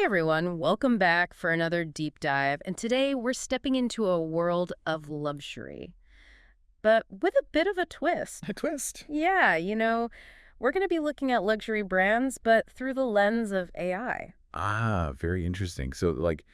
Hey everyone, welcome back for another deep dive. And today we're stepping into a world of luxury, but with a bit of a twist. A twist. Yeah, we're going to be looking at luxury brands, but through the lens of AI. Ah, very interesting. So, like,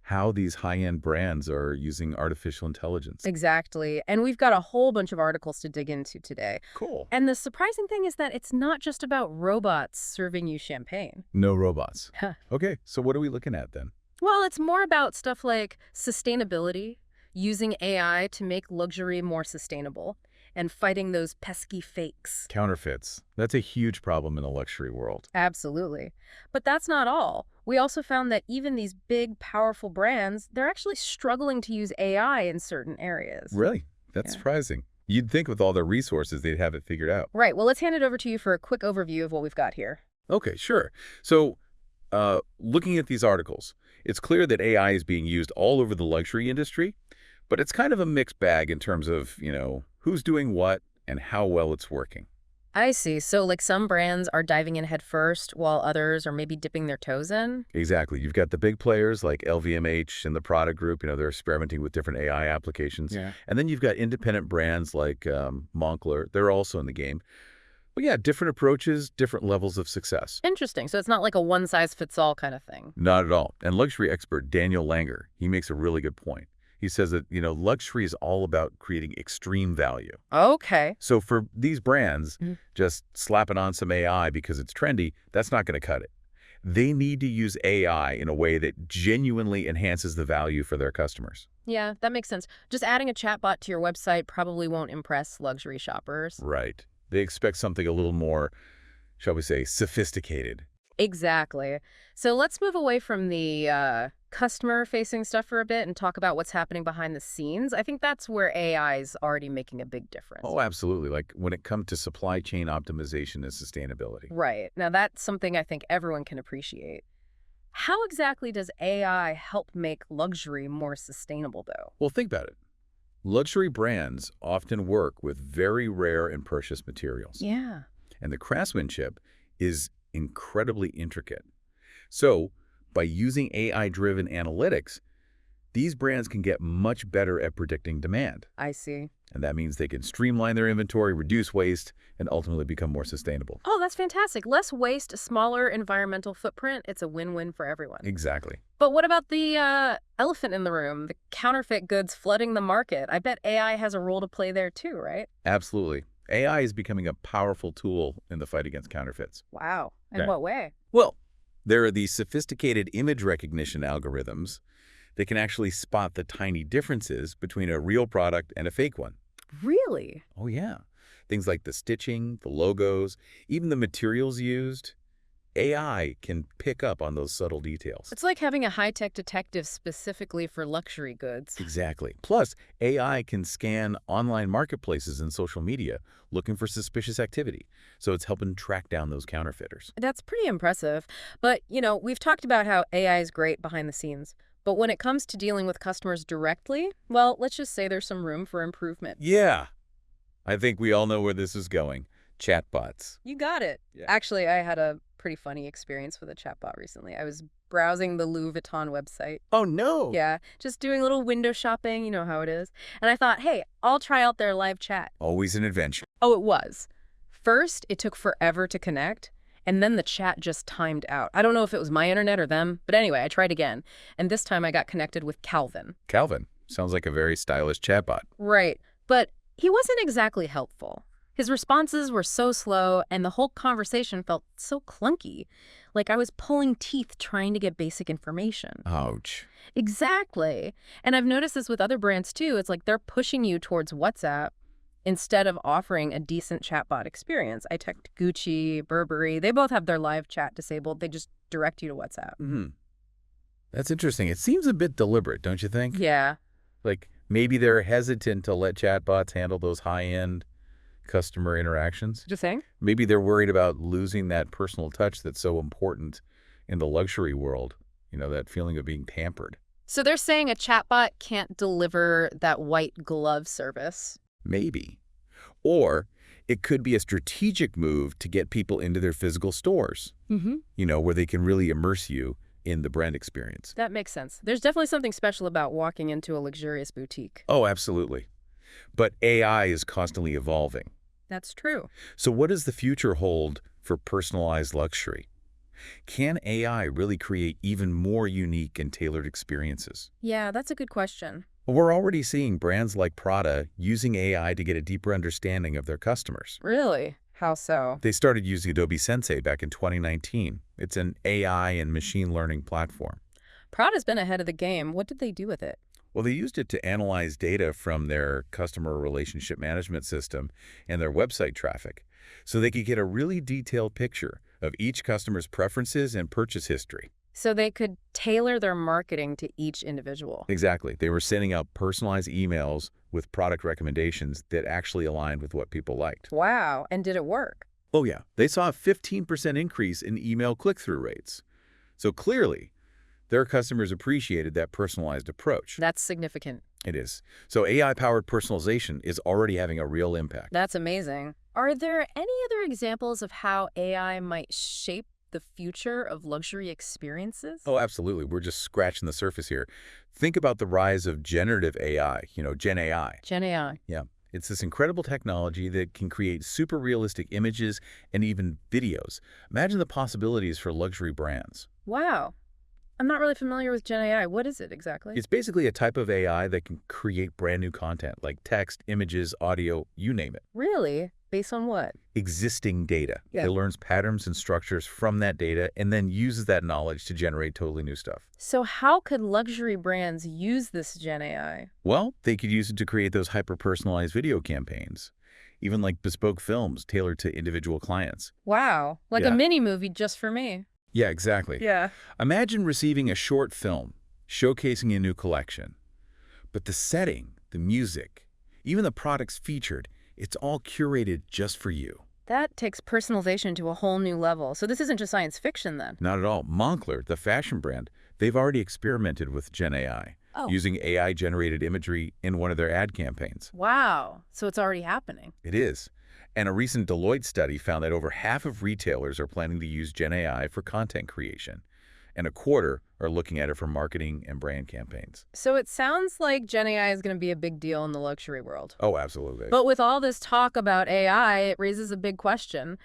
how these high-end brands are using artificial intelligence. Exactly. And we've got a whole bunch of articles to dig into today. Cool. And the surprising thing is that it's not just about robots serving you champagne. No robots. Huh. Okay, so what are we looking at then? Well, it's more about stuff like sustainability, using AI to make luxury more sustainable, and fighting those pesky fakes. Counterfeits. That's a huge problem in the luxury world. Absolutely. But that's not all. We also found that even these big, powerful brands, they're actually struggling to use AI in certain areas. Really? That's Yeah. surprising. You'd think with all their resources they'd have it figured out. Right. Well, let's hand it over to you for a quick overview of what we've got here. Okay, sure. So, looking at these articles, it's clear that AI is being used all over the luxury industry, but it's kind of a mixed bag in terms of, who's doing what and how well it's working. I see. So, like, some brands are diving in head first, while others are maybe dipping their toes in? Exactly. You've got the big players like LVMH and the Prada Group. They're experimenting with different AI applications. Yeah. And then you've got independent brands like Moncler. They're also in the game. But yeah, different approaches, different levels of success. Interesting. So it's not like a one-size-fits-all kind of thing. Not at all. And luxury expert Daniel Langer, he makes a really good point. He says that, luxury is all about creating extreme value. Okay. So for these brands, Mhm. just slapping on some AI because it's trendy, that's not going to cut it. They need to use AI in a way that genuinely enhances the value for their customers. Yeah, that makes sense. Just adding a chatbot to your website probably won't impress luxury shoppers. Right. They expect something a little more, shall we say, sophisticated. Exactly. So let's move away from the customer-facing stuff for a bit and talk about what's happening behind the scenes. I think that's where AI is already making a big difference. Oh, absolutely. Like when it comes to supply chain optimization and sustainability. Right. Now, that's something I think everyone can appreciate. How exactly does AI help make luxury more sustainable, though? Well, think about it. Luxury brands often work with very rare and precious materials. Yeah. And the craftsmanship is incredibly intricate. So, by using AI-driven analytics, these brands can get much better at predicting demand. I see. And that means they can streamline their inventory, reduce waste, and ultimately become more sustainable. Oh, that's fantastic. Less waste, a smaller environmental footprint. It's a win-win for everyone. Exactly. But what about the elephant in the room, the counterfeit goods flooding the market? I bet AI has a role to play there too, right? Absolutely. AI is becoming a powerful tool in the fight against counterfeits. Wow. In Yeah. what way? Well, there are these sophisticated image recognition algorithms that can actually spot the tiny differences between a real product and a fake one. Really? Oh, yeah. Things like the stitching, the logos, even the materials used. AI can pick up on those subtle details. It's like having a high-tech detective specifically for luxury goods. Exactly. Plus, AI can scan online marketplaces and social media looking for suspicious activity. So it's helping track down those counterfeiters. That's pretty impressive. But, we've talked about how AI is great behind the scenes. But when it comes to dealing with customers directly, well, let's just say there's some room for improvement. Yeah. I think we all know where this is going. Chatbots. You got it. Yeah. Actually, I had a pretty funny experience with a chatbot recently. I was browsing the Louis Vuitton website. Oh, no. Yeah, just doing a little window shopping, you know how it is. And I thought, hey, I'll try out their live chat. Always an adventure. Oh, it was. First, it took forever to connect, and then the chat just timed out. I don't know if it was my internet or them, but anyway, I tried again. And this time I got connected with Calvin. Calvin. Sounds like a very stylish chatbot. Right, but he wasn't exactly helpful. His responses were so slow, and the whole conversation felt so clunky. Like I was pulling teeth trying to get basic information. Ouch. Exactly. And I've noticed this with other brands too. It's like they're pushing you towards WhatsApp instead of offering a decent chatbot experience. I checked Gucci, Burberry. They both have their live chat disabled. They just direct you to WhatsApp. Mm-hmm. That's interesting. It seems a bit deliberate, don't you think? Yeah. Like maybe they're hesitant to let chatbots handle those high-end customer interactions. Just saying? Maybe they're worried about losing that personal touch that's so important in the luxury world, that feeling of being pampered. So they're saying a chatbot can't deliver that white glove service. Maybe. Or it could be a strategic move to get people into their physical stores, Mm-hmm. where they can really immerse you in the brand experience. That makes sense. There's definitely something special about walking into a luxurious boutique. Oh, absolutely. But AI is constantly evolving. That's true. So what does the future hold for personalized luxury? Can AI really create even more unique and tailored experiences? Yeah, that's a good question. Well, we're already seeing brands like Prada using AI to get a deeper understanding of their customers. Really? How so? They started using Adobe Sensei back in 2019. It's an AI and machine learning platform. Prada's been ahead of the game. What did they do with it? Well, they used it to analyze data from their customer relationship management system and their website traffic, so they could get a really detailed picture of each customer's preferences and purchase history. So they could tailor their marketing to each individual. Exactly. They were sending out personalized emails with product recommendations that actually aligned with what people liked. Wow. And did it work? Oh, yeah. They saw a 15% increase in email click-through rates. So clearly, their customers appreciated that personalized approach. That's significant. It is. So AI-powered personalization is already having a real impact. That's amazing. Are there any other examples of how AI might shape the future of luxury experiences? Oh, absolutely. We're just scratching the surface here. Think about the rise of generative AI, Gen AI. Gen AI. Yeah. It's this incredible technology that can create super realistic images and even videos. Imagine the possibilities for luxury brands. Wow. I'm not really familiar with Gen AI. What is it exactly? It's basically a type of AI that can create brand new content like text, images, audio, you name it. Really? Based on what? Existing data. Yeah. It learns patterns and structures from that data and then uses that knowledge to generate totally new stuff. So how could luxury brands use this Gen AI? Well, they could use it to create those hyper-personalized video campaigns, even like bespoke films tailored to individual clients. Wow. Like a Yeah. mini movie just for me. Yeah, exactly. Yeah. Imagine receiving a short film showcasing a new collection. But the setting, the music, even the products featured, it's all curated just for you. That takes personalization to a whole new level. So this isn't just science fiction then. Not at all. Moncler, the fashion brand, they've already experimented with Gen AI, Oh. using AI-generated imagery in one of their ad campaigns. Wow. So it's already happening. It is. And a recent Deloitte study found that over half of retailers are planning to use Gen AI for content creation, and a quarter are looking at it for marketing and brand campaigns. So it sounds like Gen AI is going to be a big deal in the luxury world. Oh, absolutely. But with all this talk about AI, it raises a big question.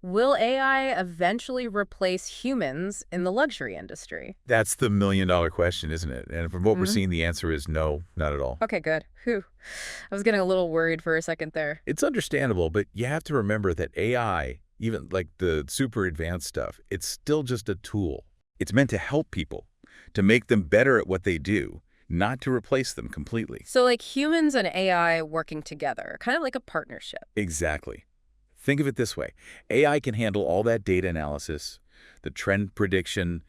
Will AI eventually replace humans in the luxury industry? That's the million-dollar question, isn't it? And from what we're seeing, the answer is no, not at all. Okay, good. Whew. I was getting a little worried for a second there. It's understandable, but you have to remember that AI, even like the super advanced stuff, it's still just a tool. It's meant to help people, to make them better at what they do, not to replace them completely. So like humans and AI working together, kind of like a partnership. Exactly. Think of it this way. AI can handle all that data analysis, the trend prediction,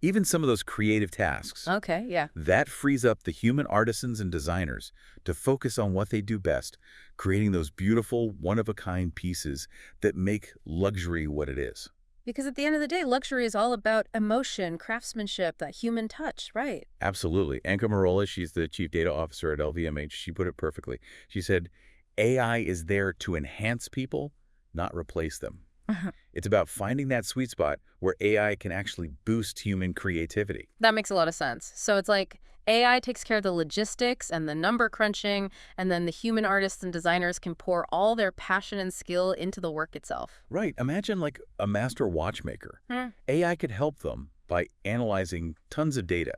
even some of those creative tasks. Okay, yeah. That frees up the human artisans and designers to focus on what they do best, creating those beautiful, one-of-a-kind pieces that make luxury what it is. Because at the end of the day, luxury is all about emotion, craftsmanship, that human touch, right? Absolutely. Anka Marola, she's the chief data officer at LVMH. She put it perfectly. She said, AI is there to enhance people, not replace them. It's about finding that sweet spot where AI can actually boost human creativity. That makes a lot of sense. So it's like AI takes care of the logistics and the number crunching, and then the human artists and designers can pour all their passion and skill into the work itself. Right. Imagine like a master watchmaker. AI could help them by analyzing tons of data,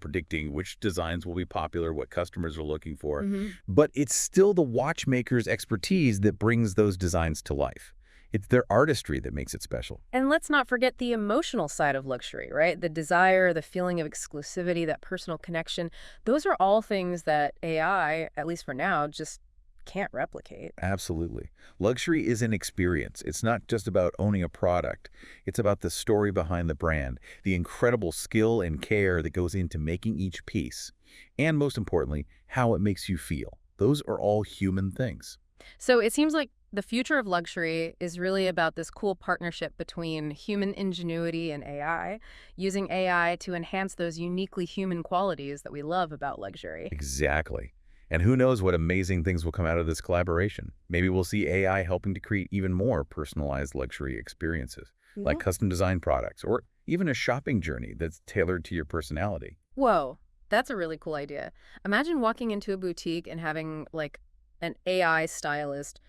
predicting which designs will be popular, what customers are looking for. But it's still the watchmaker's expertise that brings those designs to life. It's their artistry that makes it special. And let's not forget the emotional side of luxury, right? The desire, the feeling of exclusivity, that personal connection. Those are all things that AI, at least for now, just can't replicate. Absolutely. Luxury is an experience. It's not just about owning a product. It's about the story behind the brand, the incredible skill and care that goes into making each piece, and most importantly, how it makes you feel. Those are all human things. So it seems like the future of luxury is really about this cool partnership between human ingenuity and AI, using AI to enhance those uniquely human qualities that we love about luxury. Exactly. And who knows what amazing things will come out of this collaboration. Maybe we'll see AI helping to create even more personalized luxury experiences, like custom design products or even a shopping journey that's tailored to your personality. Whoa, that's a really cool idea. Imagine walking into a boutique and having like an AI stylist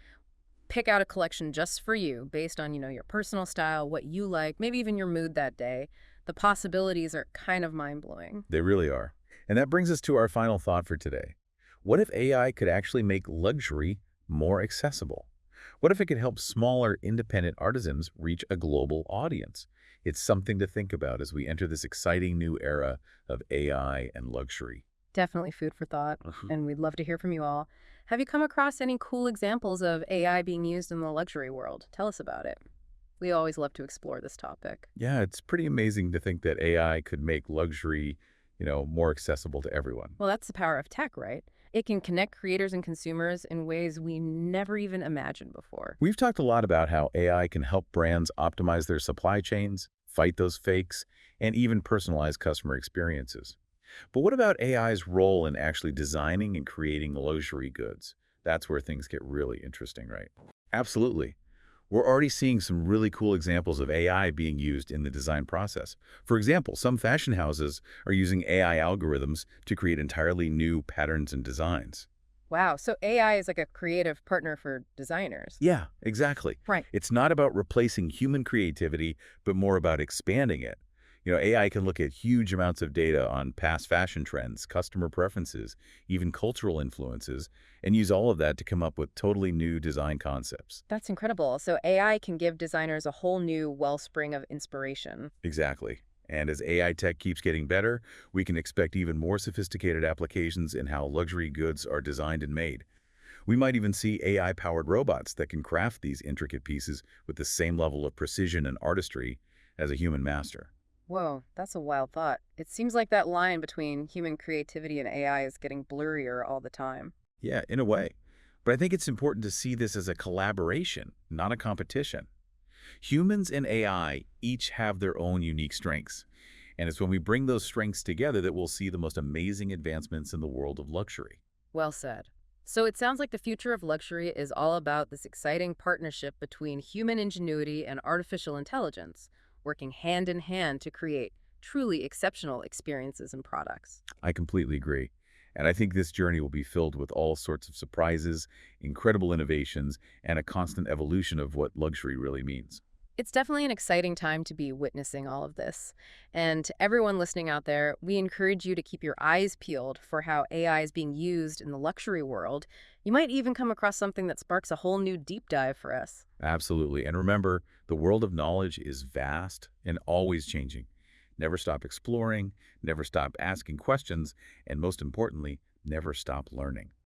pick out a collection just for you based on, your personal style, what you like, maybe even your mood that day. The possibilities are kind of mind-blowing. They really are. And that brings us to our final thought for today. What if AI could actually make luxury more accessible? What if it could help smaller, independent artisans reach a global audience? It's something to think about as we enter this exciting new era of AI and luxury. Definitely food for thought, Mhm. and we'd love to hear from you all. Have you come across any cool examples of AI being used in the luxury world? Tell us about it. We always love to explore this topic. Yeah, it's pretty amazing to think that AI could make luxury, more accessible to everyone. Well, that's the power of tech, right? It can connect creators and consumers in ways we never even imagined before. We've talked a lot about how AI can help brands optimize their supply chains, fight those fakes, and even personalize customer experiences. But what about AI's role in actually designing and creating luxury goods? That's where things get really interesting, right? Absolutely. We're already seeing some really cool examples of AI being used in the design process. For example, some fashion houses are using AI algorithms to create entirely new patterns and designs. Wow, so AI is like a creative partner for designers. Yeah, exactly. Right. It's not about replacing human creativity, but more about expanding it. AI can look at huge amounts of data on past fashion trends, customer preferences, even cultural influences, and use all of that to come up with totally new design concepts. That's incredible. So AI can give designers a whole new wellspring of inspiration. Exactly. And as AI tech keeps getting better, we can expect even more sophisticated applications in how luxury goods are designed and made. We might even see AI-powered robots that can craft these intricate pieces with the same level of precision and artistry as a human master. Whoa, that's a wild thought. It seems like that line between human creativity and AI is getting blurrier all the time. Yeah, in a way. But I think it's important to see this as a collaboration, not a competition. Humans and AI each have their own unique strengths. And it's when we bring those strengths together that we'll see the most amazing advancements in the world of luxury. Well said. So it sounds like the future of luxury is all about this exciting partnership between human ingenuity and artificial intelligence, working hand in hand to create truly exceptional experiences and products. I completely agree. And I think this journey will be filled with all sorts of surprises, incredible innovations, and a constant evolution of what luxury really means. It's definitely an exciting time to be witnessing all of this. And to everyone listening out there, we encourage you to keep your eyes peeled for how AI is being used in the luxury world. You might even come across something that sparks a whole new deep dive for us. Absolutely. And remember, the world of knowledge is vast and always changing. Never stop exploring, never stop asking questions, and most importantly, never stop learning.